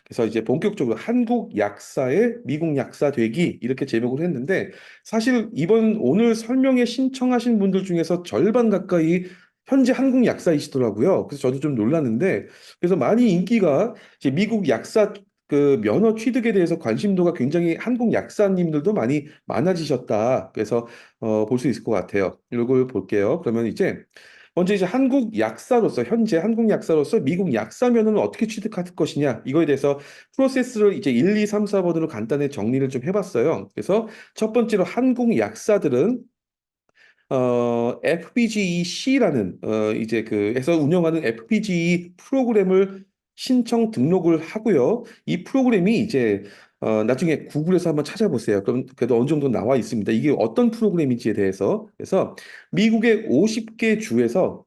그래서 이제 본격적으로 한국 약사의 미국 약사 되기 이렇게 제목을 했는데 사실 이번 오늘 설명에 신청하신 분들 중에서 절반 가까이 현재 한국 약사이시더라고요. 그래서 저도 좀 놀랐는데 그래서 많이 인기가 이제 미국 약사 그 면허 취득에 대해서 관심도가 굉장히 한국 약사님들도 많이 많아지셨다. 그래서 볼 수 있을 것 같아요. 이걸 볼게요. 그러면 이제 먼저 이제 한국 약사로서 현재 한국 약사로서 미국 약사 면허는 어떻게 취득할 것이냐 이거에 대해서 프로세스를 이제 1, 2, 3, 4번으로 간단히 정리를 좀 해봤어요. 그래서 첫 번째로 한국 약사들은 FPGEC라는 이제 그 해서 운영하는 FPGE 프로그램을 신청 등록을 하고요. 이 프로그램이 이제 나중에 구글에서 한번 찾아보세요. 그럼 그래도 어느 정도 나와 있습니다. 이게 어떤 프로그램인지에 대해서. 그래서 미국의 50개 주에서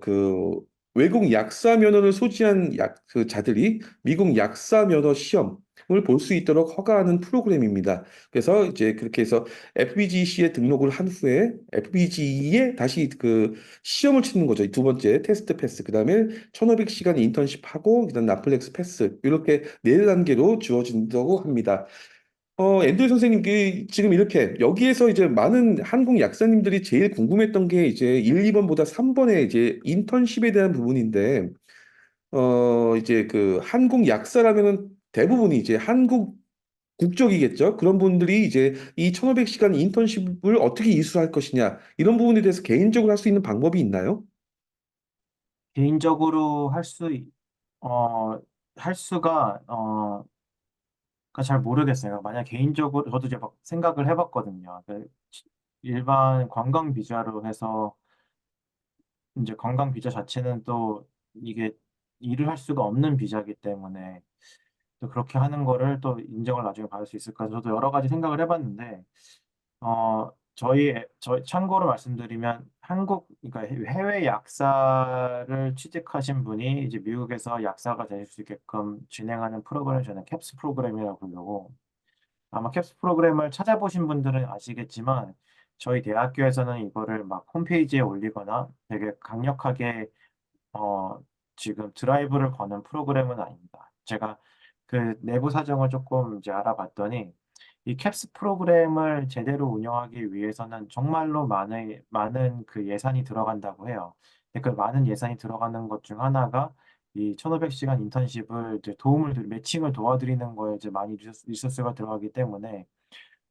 그 외국 약사 면허를 소지한 그 자들이 미국 약사 면허 시험을 볼 수 있도록 허가하는 프로그램입니다. 그래서 이제 그렇게 해서 FBGC에 등록을 한 후에 FBG에 다시 그 시험을 치는 거죠. 두 번째 테스트 패스, 그다음에 1,500시간 인턴십 하고 그다음 나플렉스 패스 이렇게 네 단계로 주어진다고 합니다. 앤드류 선생님, 지금 이렇게 여기에서 이제 많은 한국 약사님들이 제일 궁금했던 게 이제 1, 2번보다 3번의 이제 인턴십에 대한 부분인데, 이제 그 한국 약사라면은 대부분이 이제 한국 국적이겠죠. 그런 분들이 이제 이 1,500시간 인턴십을 어떻게 이수할 것이냐, 이런 부분에 대해서 개인적으로 할 수 있는 방법이 있나요? 개인적으로 어, 할 수가, 잘 모르겠어요. 만약 개인적으로, 저도 이제 막 생각을 해봤거든요. 일반 관광 비자로 해서, 이제 관광 비자 자체는 또 이게 일을 할 수가 없는 비자이기 때문에, 또 그렇게 하는 거를 또 인정을 나중에 받을 수 있을까? 저도 여러 가지 생각을 해봤는데, 저희 참고로 말씀드리면 그러니까 해외 약사를 취직하신 분이 이제 미국에서 약사가 되실 수 있게끔 진행하는 프로그램을 저는 캡스 프로그램이라고 부르고, 아마 캡스 프로그램을 찾아보신 분들은 아시겠지만 저희 대학교에서는 이거를 막 홈페이지에 올리거나 되게 강력하게 어, 지금 드라이브를 거는 프로그램은 아닙니다. 제가 그 내부 사정을 조금 이제 알아봤더니 이 캡스 프로그램을 제대로 운영하기 위해서는 정말로 많은 그 예산이 들어간다고 해요. 근데 그 많은 예산이 들어가는 것 중 하나가 이 1,500시간 인턴십을 이제 매칭을 도와드리는 거에 이제 많이 리소스가 들어가기 때문에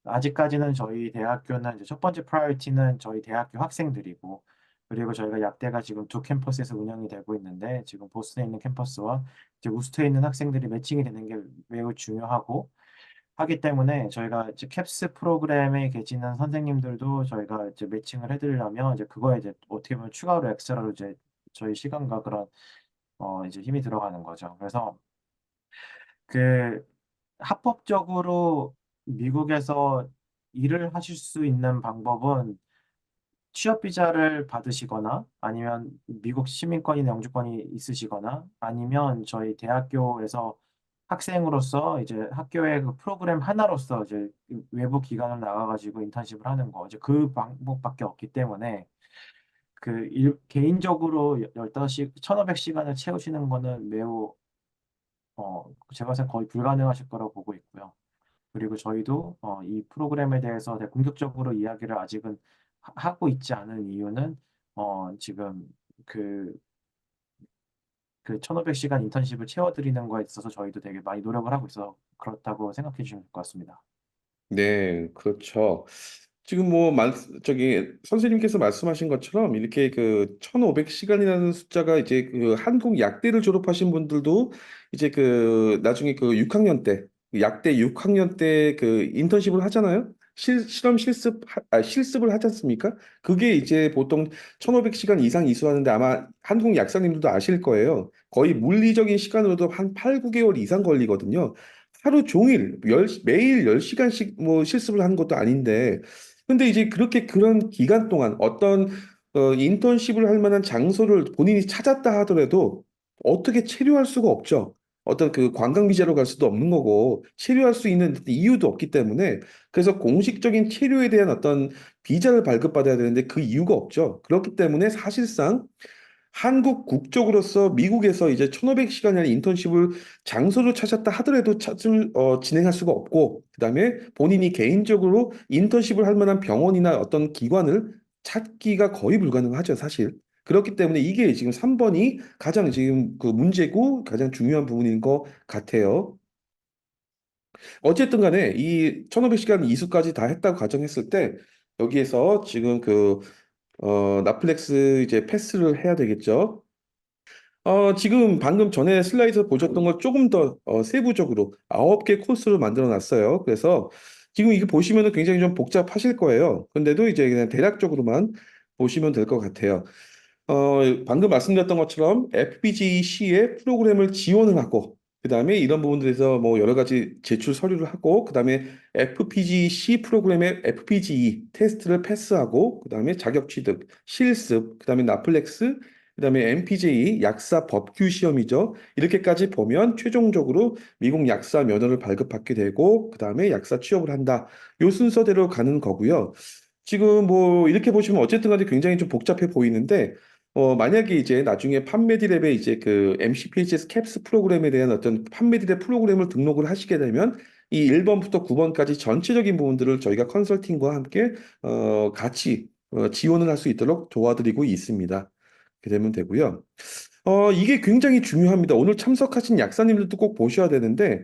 아직까지는 저희 대학교는 이제 첫 번째 프라이어티는 저희 대학교 학생들이고, 그리고 저희가 약대가 지금 두 캠퍼스에서 운영이 되고 있는데, 지금 보스턴에 있는 캠퍼스와 이제 우스터에 있는 학생들이 매칭이 되는 게 매우 중요하고 하기 때문에, 저희가 이제 캡스 프로그램에 계시는 선생님들도 저희가 이제 매칭을 해드리려면 이제 그거에 이제 어떻게 보면 추가로 엑스트라로 이제 저희 시간과 그런 이제 힘이 들어가는 거죠. 그래서 그 합법적으로 미국에서 일을 하실 수 있는 방법은 취업 비자를 받으시거나 아니면 미국 시민권이나 영주권이 있으시거나 아니면 저희 대학교에서 학생으로서 이제 학교의 그 프로그램 하나로서 이제 외부 기관을 나가가지고 인턴십을 하는 거, 이제 그 방법밖에 없기 때문에 개인적으로 1,500시간을 채우시는 거는 매우 제가 생각 거의 불가능하실 거라고 보고 있고요. 그리고 저희도 이 프로그램에 대해서 되게 공격적으로 이야기를 아직은 하고 있지 않은 이유는 지금 그, 그 1,500시간 인턴십을 채워드리는 거에 있어서 저희도 되게 많이 노력을 하고 있어서 그렇다고 생각해 주시면 될 것 같습니다. 네, 그렇죠. 지금 뭐 저기 선생님께서 말씀하신 것처럼 이렇게 그 1,500시간이라는 숫자가 이제 그 한국 약대를 졸업하신 분들도 이제 그 나중에 그 6학년 때 약대 6학년 때 그 인턴십을 하잖아요. 실험 실습을 하지 않습니까? 그게 이제 보통 1,500시간 이상 이수하는데 아마 한국 약사님들도 아실 거예요. 거의 물리적인 시간으로도 한 8, 9개월 이상 걸리거든요. 하루 종일 매일 10시간씩 뭐 실습을 하는 것도 아닌데 근데 이제 그렇게 그런 기간 동안 어떤 인턴십을 할 만한 장소를 본인이 찾았다 하더라도 어떻게 체류할 수가 없죠. 어떤 그 관광 비자로 갈 수도 없는 거고 체류할 수 있는 이유도 없기 때문에 그래서 공식적인 체류에 대한 어떤 비자를 발급받아야 되는데 그 이유가 없죠. 그렇기 때문에 사실상 한국 국적으로서 미국에서 이제 1,500시간이라는 인턴십을 장소를 찾았다 하더라도 진행할 수가 없고, 그다음에 본인이 개인적으로 인턴십을 할 만한 병원이나 어떤 기관을 찾기가 거의 불가능하죠, 사실. 그렇기 때문에 이게 지금 3번이 가장 지금 그 문제고 가장 중요한 부분인 것 같아요. 어쨌든 간에 이 1,500시간 이수까지 다 했다고 가정했을 때 여기에서 지금 나플렉스 이제 패스를 해야 되겠죠. 지금 방금 전에 슬라이드에서 보셨던 걸 조금 더 세부적으로 9개 코스로 만들어 놨어요. 그래서 지금 이거 보시면은 굉장히 좀 복잡하실 거예요. 근데도 이제 그냥 대략적으로만 보시면 될 것 같아요. 방금 말씀드렸던 것처럼 FPGC의 프로그램을 지원을 하고, 그 다음에 이런 부분들에서 뭐 여러 가지 제출 서류를 하고, 그 다음에 FPGC 프로그램의 FPGE 테스트를 패스하고, 그 다음에 자격 취득, 실습, 그 다음에 나플렉스, 그 다음에 MPJ 약사 법규 시험이죠. 이렇게까지 보면 최종적으로 미국 약사 면허를 발급받게 되고, 그 다음에 약사 취업을 한다. 요 순서대로 가는 거고요. 지금 뭐 이렇게 보시면 어쨌든 간에 굉장히 좀 복잡해 보이는데 만약에 이제 나중에 판메디랩에 이제 그 MCPHS 캡스 프로그램에 대한 어떤 판메디랩 프로그램을 등록을 하시게 되면 이 1번부터 9번까지 전체적인 부분들을 저희가 컨설팅과 함께 같이 지원을 할 수 있도록 도와드리고 있습니다. 이렇게 되면 되고요. 이게 굉장히 중요합니다. 오늘 참석하신 약사님들도 꼭 보셔야 되는데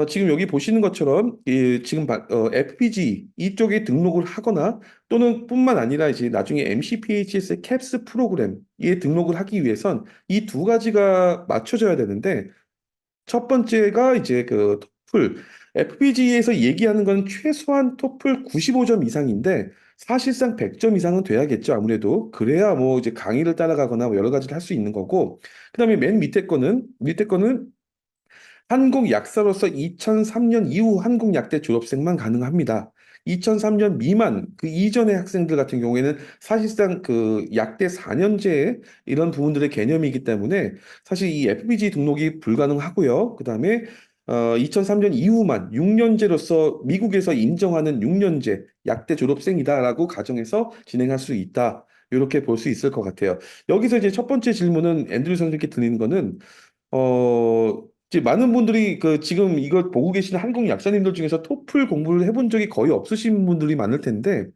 지금 여기 보시는 것처럼 지금 FPG 이쪽에 등록을 하거나 또는 뿐만 아니라 이제 나중에 MCPHS 캡스 프로그램에 등록을 하기 위해선 이 두 가지가 맞춰져야 되는데 첫 번째가 이제 그 토플 FPGA에서 얘기하는 건 최소한 토플 95점 이상인데 사실상 100점 이상은 돼야겠죠. 아무래도 그래야 뭐 이제 강의를 따라가거나 뭐 여러 가지를 할 수 있는 거고 그다음에 맨 밑에 거는 한국 약사로서 2003년 이후 한국 약대 졸업생만 가능합니다. 2003년 미만 그 이전의 학생들 같은 경우에는 사실상 그 약대 4년제 이런 부분들의 개념이기 때문에 사실 이 FBG 등록이 불가능하고요. 그다음에 2003년 이후만 6년제로서 미국에서 인정하는 6년제 약대 졸업생이다라고 가정해서 진행할 수 있다. 이렇게 볼 수 있을 것 같아요. 여기서 이제 첫 번째 질문은 앤드류 선생님께 드리는 거는 이제 많은 분들이 그 지금 이걸 보고 계시는 한국 약사님들 중에서 토플 공부를 해본 적이 거의 없으신 분들이 많을 텐데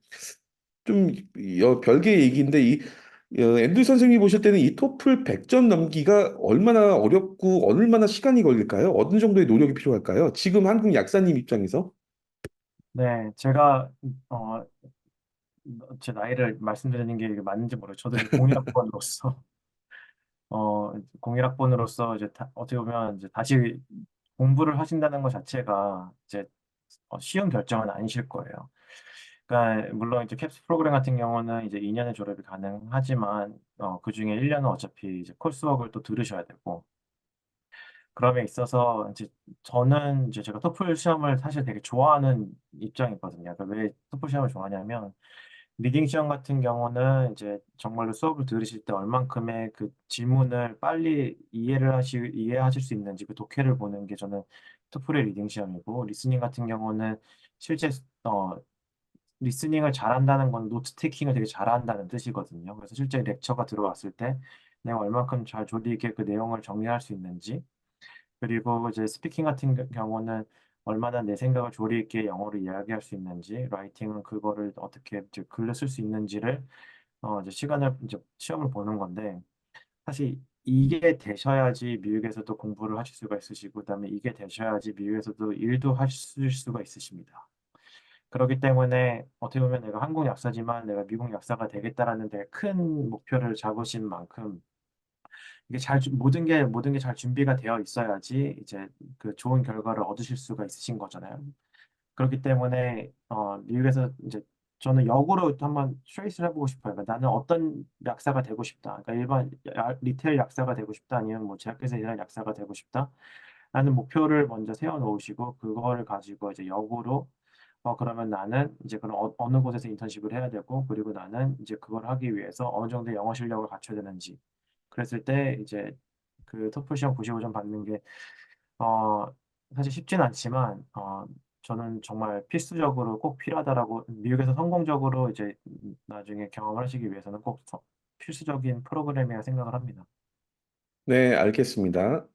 좀 별개의 얘기인데 앤드류 선생님이 보실 때는 이 토플 100점 넘기가 얼마나 어렵고 얼마나 시간이 걸릴까요? 어느 정도의 노력이 필요할까요? 지금 한국 약사님 입장에서. 네, 제가 어, 제 나이를 말씀드리는 게 이게 맞는지 모르겠어요. 저도 이제 공일학번으로서 공일학번으로서 이제 어떻게 보면 이제 다시 공부를 하신다는 것 자체가 이제 쉬운 결정은 아니실 거예요. 그러니까 물론 이제 캡스 프로그램 같은 경우는 이제 2년의 졸업이 가능하지만 그중에 1년은 어차피 이제 코스웍을 또 들으셔야 되고 그럼에 있어서 이제 저는 이제 제가 토플 시험을 사실 되게 좋아하는 입장이거든요. 그러니까 왜 토플 시험을 좋아하냐면 리딩 시험 같은 경우는 이제 정말로 수업을 들으실 때 얼만큼의 그 질문을 빨리 이해하실 수 있는지 그 독해를 보는 게 저는 토플의 리딩 시험이고 리스닝 같은 경우는 실제 어, 리스닝을 잘한다는 건 노트 테이킹을 되게 잘한다는 뜻이거든요. 그래서 실제 렉처가 들어왔을 때 내가 얼만큼 잘 조리 있게 그 내용을 정리할 수 있는지 그리고 이제 스피킹 같은 경우는 얼마나 내 생각을 조리 있게 영어로 이야기할 수 있는지, 라이팅은 그거를 어떻게 이제 글로 쓸 수 있는지를 이제 시간을 이제 시험을 보는 건데 사실 이게 되셔야지 미국에서도 공부를 하실 수가 있으시고 그다음에 이게 되셔야지 미국에서도 일도 하실 수가 있으십니다. 그렇기 때문에 어떻게 보면 내가 한국 약사지만 내가 미국 약사가 되겠다라는 되게 큰 목표를 잡으신 만큼 이게 모든 게 잘 준비가 되어 있어야지 이제 그 좋은 결과를 얻으실 수가 있으신 거잖아요. 그렇기 때문에 미국에서 이제 저는 역으로 한번 트레이스를 해보고 싶어요. 그러니까 나는 어떤 약사가 되고 싶다. 그러니까 일반 리테일 약사가 되고 싶다. 아니면 뭐 제약회사 일하는 약사가 되고 싶다. 라는 목표를 먼저 세워 놓으시고 그거를 가지고 이제 역으로 그러면 나는 이제 그럼 어느 곳에서 인턴십을 해야 되고 그리고 나는 이제 그걸 하기 위해서 어느 정도 영어 실력을 갖춰야 되는지 그랬을 때 이제 그 토플 시험 95점 받는 게 어, 사실 쉽진 않지만 저는 정말 필수적으로 꼭 필요하다라고 미국에서 성공적으로 이제 나중에 경험을 하시기 위해서는 꼭 필수적인 프로그램이라 생각을 합니다. 네, 알겠습니다.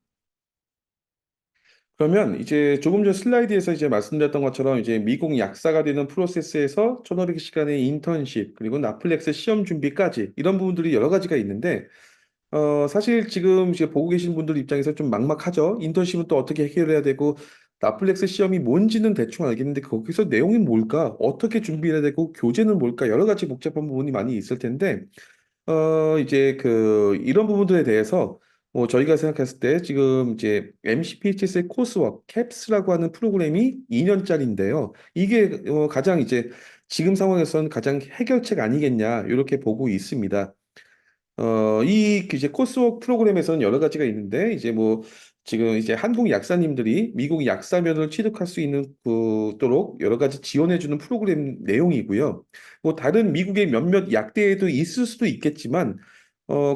그러면 이제 조금 전 슬라이드에서 이제 말씀드렸던 것처럼 이제 미국 약사가 되는 프로세스에서 1500시간의 인턴십, 그리고 나플렉스 시험 준비까지 이런 부분들이 여러 가지가 있는데, 사실 지금 이제 보고 계신 분들 입장에서 좀 막막하죠. 인턴십은 또 어떻게 해결해야 되고, 나플렉스 시험이 뭔지는 대충 알겠는데, 거기서 내용이 뭘까? 어떻게 준비해야 되고, 교재는 뭘까? 여러 가지 복잡한 부분이 많이 있을 텐데, 이제 이런 부분들에 대해서 뭐 저희가 생각했을 때 지금 이제 MCPHS의 코스워크, 캡스라고 하는 프로그램이 2년짜리인데요. 이게 가장 이제 지금 상황에서는 가장 해결책 아니겠냐, 이렇게 보고 있습니다. 이제 코스웍 프로그램에서는 여러 가지가 있는데, 이제 뭐, 지금 이제 한국 약사님들이 미국 약사면을 취득할 수 있는 도록 여러 가지 지원해주는 프로그램 내용이고요. 뭐, 다른 미국의 몇몇 약대에도 있을 수도 있겠지만,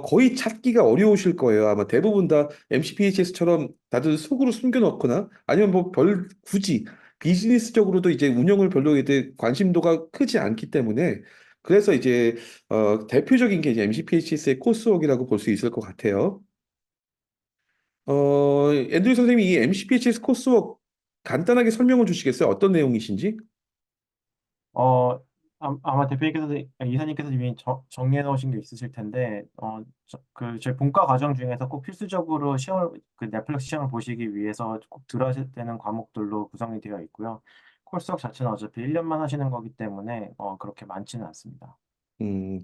거의 찾기가 어려우실 거예요. 아마 대부분 다 MCPHS처럼 다들 속으로 숨겨놓거나, 아니면 뭐 굳이 비즈니스적으로도 이제 운영을 별로 이제 관심도가 크지 않기 때문에, 그래서 이제 대표적인 게 이제 MCPHS의 코스웍이라고 볼 수 있을 것 같아요. 앤드류 선생님이 이 MCPHS 코스웍 간단하게 설명을 주시겠어요? 어떤 내용이신지? 어, 아마 대표님께서, 이사님께서 이미 정리해 놓으신 게 있으실 텐데, 저희 본과 과정 중에서 꼭 필수적으로 넷플릭스 시험을 보시기 위해서 꼭 들어야 되는 과목들로 구성이 되어 있고요. 코र्스work 자체는 어차피 1년만 하시는 거기 때문에, 그렇게 많지는 않습니다.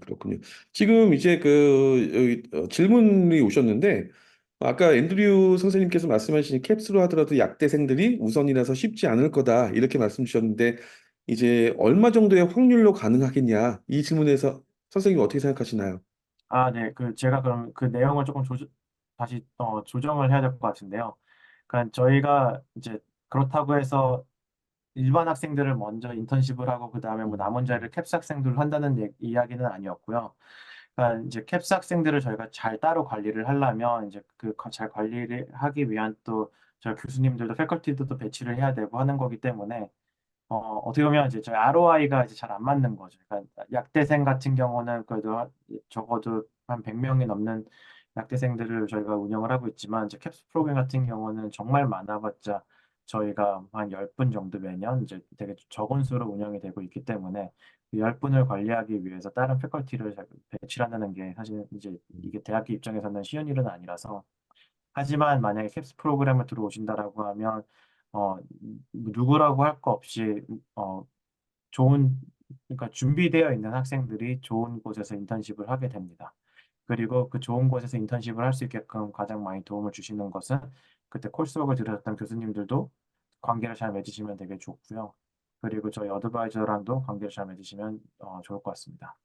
그렇군요. 지금 이제 여기, 질문이 오셨는데, 아까 앤드류 선생님께서 말씀하신 캡스로 하더라도 약대생들이 우선이라서 쉽지 않을 거다, 이렇게 말씀 주셨는데, 이제 얼마 정도의 확률로 가능하겠냐, 이 질문에서 선생님 어떻게 생각하시나요? 아, 네. 제가 그럼 그 내용을 조금 다시 조정을 해야 될 것 같은데요. 그러니까 저희가 이제 그렇다고 해서 일반 학생들을 먼저 인턴십을 하고 그다음에 뭐 남은 자리를 캡스 학생들을 한다는 이야기는 아니었고요. 그러니까 이제 캡스 학생들을 저희가 잘 따로 관리를 하려면 이제 잘 관리를 하기 위한 또 저희 교수님들도 패컬티들도 배치를 해야 되고 하는 거기 때문에 어떻게 보면 이제 저희 ROI가 이제 잘 안 맞는 거죠. 그러니까 약대생 같은 경우는 그래도 적어도 한 100명이 넘는 약대생들을 저희가 운영을 하고 있지만 이제 캡스 프로그램 같은 경우는 정말 많아봤자 저희가 한 10분 정도 매년 이제 되게 적은 수로 운영이 되고 있기 때문에 그 10분을 관리하기 위해서 다른 패컬티를 배치를 한다는 게 사실 이제 이게 대학교 입장에서는 쉬운 일은 아니라서 하지만 만약에 캡스 프로그램을 들어오신다라고 하면 어, 누구라고 할 거 없이 어, 좋은 그러니까 준비되어 있는 학생들이 좋은 곳에서 인턴십을 하게 됩니다. 그리고 그 좋은 곳에서 인턴십을 할 수 있게끔 가장 많이 도움을 주시는 것은 그때 코र्스웍을 들으셨던 교수님들도 관계를 잘 맺으시면 되게 좋고요. 그리고 저희 어드바이저랑도 관계를 잘 맺으시면 좋을 것 같습니다.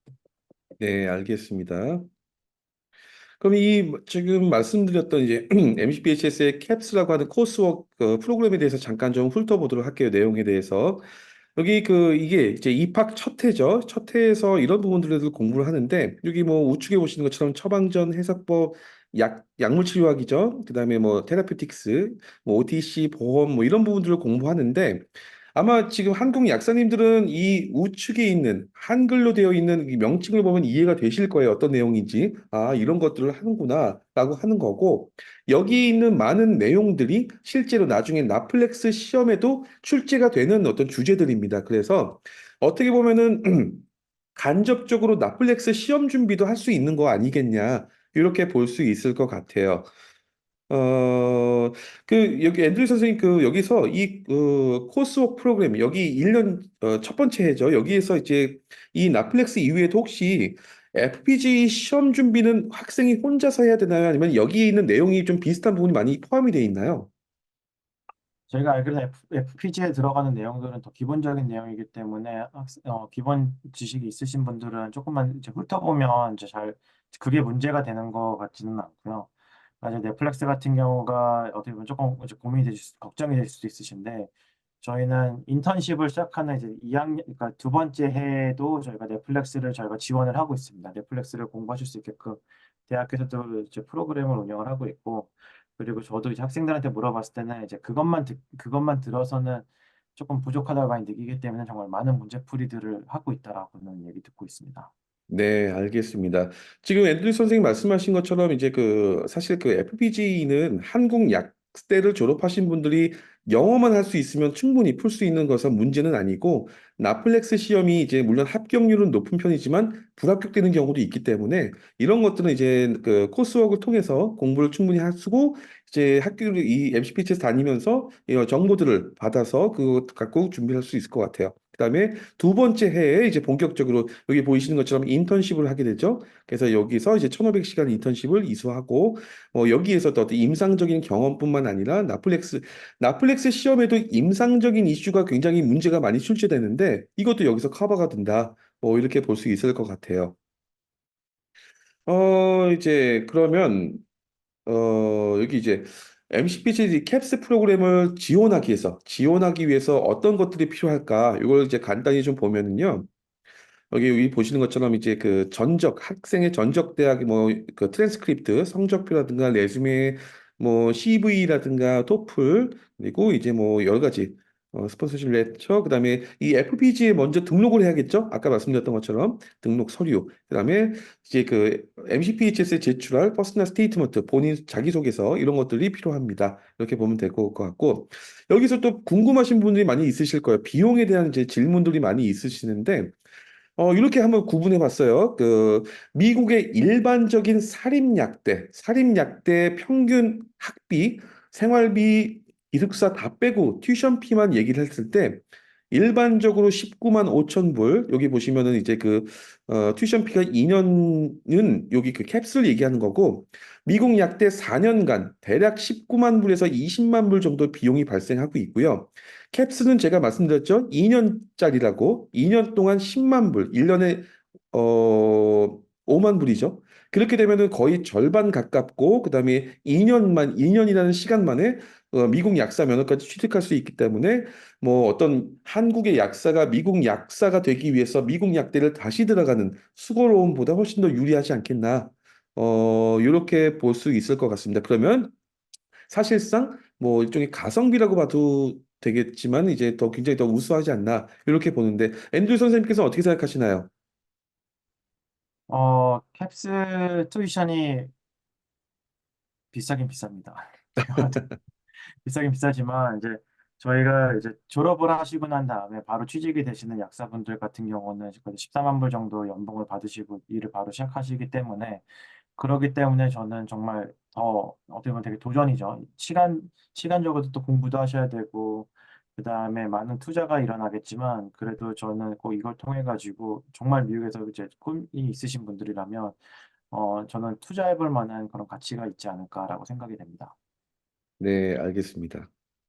네, 알겠습니다. 그럼 지금 말씀드렸던 이제 MCPHS의 캡스라고 하는 코스웍 프로그램에 대해서 잠깐 좀 훑어보도록 할게요. 내용에 대해서. 여기 이게 이제 입학 첫 해죠. 첫 해에서 이런 부분들을 공부를 하는데, 여기 뭐 우측에 보시는 것처럼 처방전, 해석법, 약물 치료학이죠. 그다음에 뭐 테라피틱스, 뭐 OTC, 보험 뭐 이런 부분들을 공부하는데, 아마 지금 한국 약사님들은 이 우측에 있는 한글로 되어 있는 이 명칭을 보면 이해가 되실 거예요. 어떤 내용인지. 아, 이런 것들을 하는구나라고 하는 거고, 여기 있는 많은 내용들이 실제로 나중에 나플렉스 시험에도 출제가 되는 어떤 주제들입니다. 그래서 어떻게 보면은 간접적으로 나플렉스 시험 준비도 할 수 있는 거 아니겠냐, 이렇게 볼 수 있을 것 같아요. 여기 앤드류 선생님 여기서 코스웍 프로그램 여기 1년 첫 번째 해죠. 여기에서 이제 이 나플렉스 이후에도 혹시 FPG 시험 준비는 학생이 혼자서 해야 되나요? 아니면 여기에 있는 내용이 좀 비슷한 부분이 많이 포함이 되어 있나요? 저희가 알기로는 FPG에 들어가는 내용들은 더 기본적인 내용이기 때문에 기본 지식이 있으신 분들은 조금만 이제 훑어보면 이제 그게 문제가 되는 것 같지는 않고요. 아직 넷플릭스 같은 경우가 어떻게 보면 조금 이제 걱정이 될 수도 있으신데 저희는 인턴십을 시작하는 이제 2학년, 그러니까 두 번째 해에도 저희가 넷플릭스를 저희가 지원을 하고 있습니다. 넷플릭스를 공부하실 수 있게끔 대학에서도 이제 프로그램을 운영을 하고 있고 그리고 저도 이제 학생들한테 물어봤을 때는 이제 그것만 들어서는 조금 부족하다고 많이 느끼기 때문에 정말 많은 문제풀이들을 하고 있다라고는 얘기 듣고 있습니다. 네, 알겠습니다. 지금 앤드류 선생님 말씀하신 것처럼 이제 그 사실 그 FPG는 한국 약대를 졸업하신 분들이 영어만 할 수 있으면 충분히 풀 수 있는 것은 문제는 아니고 나플렉스 시험이 이제 물론 합격률은 높은 편이지만 불합격되는 경우도 있기 때문에 이런 것들은 이제 그 코스웍을 통해서 공부를 충분히 하시고 이제 학교를 이 MCPT에서 다니면서 이 정보들을 받아서 그거 갖고 준비할 수 있을 것 같아요. 그다음에 두 번째 해에 이제 본격적으로 여기 보이시는 것처럼 인턴십을 하게 되죠. 그래서 여기서 이제 1500시간 인턴십을 이수하고 여기에서 또 어떤 임상적인 경험뿐만 아니라 나플렉스 시험에도 임상적인 이슈가 굉장히 문제가 많이 출제되는데 이것도 여기서 커버가 된다. 이렇게 볼 수 있을 것 같아요. 이제 그러면 여기 이제 MCPC 캡스 프로그램을 지원하기 위해서 어떤 것들이 필요할까? 이걸 이제 간단히 좀 보면은요. 여기 보시는 것처럼 이제 그 학생의 전적 대학 뭐 그 트랜스크립트, 성적표라든가 레주메, 뭐 CV라든가 토플 그리고 이제 뭐 여러 가지 스폰서십 레터 그다음에 이 FPG에 먼저 등록을 해야겠죠? 아까 말씀드렸던 것처럼 등록 서류 그다음에 이제 그 MCPHS에 제출할 퍼스널 스테이트먼트 본인 자기소개서 이런 것들이 필요합니다. 이렇게 보면 될 것 같고 여기서 또 궁금하신 분들이 많이 있으실 거예요. 비용에 대한 이제 질문들이 많이 있으시는데 이렇게 한번 구분해 봤어요. 그, 미국의 일반적인 사립약대 평균 학비, 생활비, 기숙사 다 빼고 튜션비만 얘기를 했을 때, 일반적으로 19만 5천 불, 여기 보시면은 이제 그, 튜션비가 2년은 여기 그 캡슐 얘기하는 거고, 미국 약대 4년간 대략 19만 불에서 20만 불 정도 비용이 발생하고 있고요. 캡스는 제가 말씀드렸죠. 2년짜리라고 2년 동안 10만 불, 1년에 5만 불이죠. 그렇게 되면은 거의 절반 가깝고 그다음에 2년이라는 시간 만에 미국 약사 면허까지 취득할 수 있기 때문에 뭐 어떤 한국의 약사가 미국 약사가 되기 위해서 미국 약대를 다시 들어가는 수고로움보다 훨씬 더 유리하지 않겠나. 이렇게 볼 수 있을 것 같습니다. 그러면 사실상 뭐 일종의 가성비라고 봐도 되겠지만 이제 더 굉장히 더 우수하지 않나 이렇게 보는데 앤드류 선생님께서 어떻게 생각하시나요? 캡스 튜이션이 비싸긴 비쌉니다. 비싸긴 비싸지만 이제 저희가 이제 졸업을 하시고 난 다음에 바로 취직이 되시는 약사분들 같은 경우는 거의 14만 불 정도 연봉을 받으시고 일을 바로 시작하시기 때문에 그러기 때문에 저는 정말 더 어떻게 보면 되게 도전이죠. 시간적으로도 또 공부도 하셔야 되고 그다음에 많은 투자가 일어나겠지만 그래도 저는 꼭 이걸 통해 가지고 정말 미국에서 이제 꿈이 있으신 분들이라면 저는 투자해 볼 만한 그런 가치가 있지 않을까라고 생각이 됩니다. 네, 알겠습니다.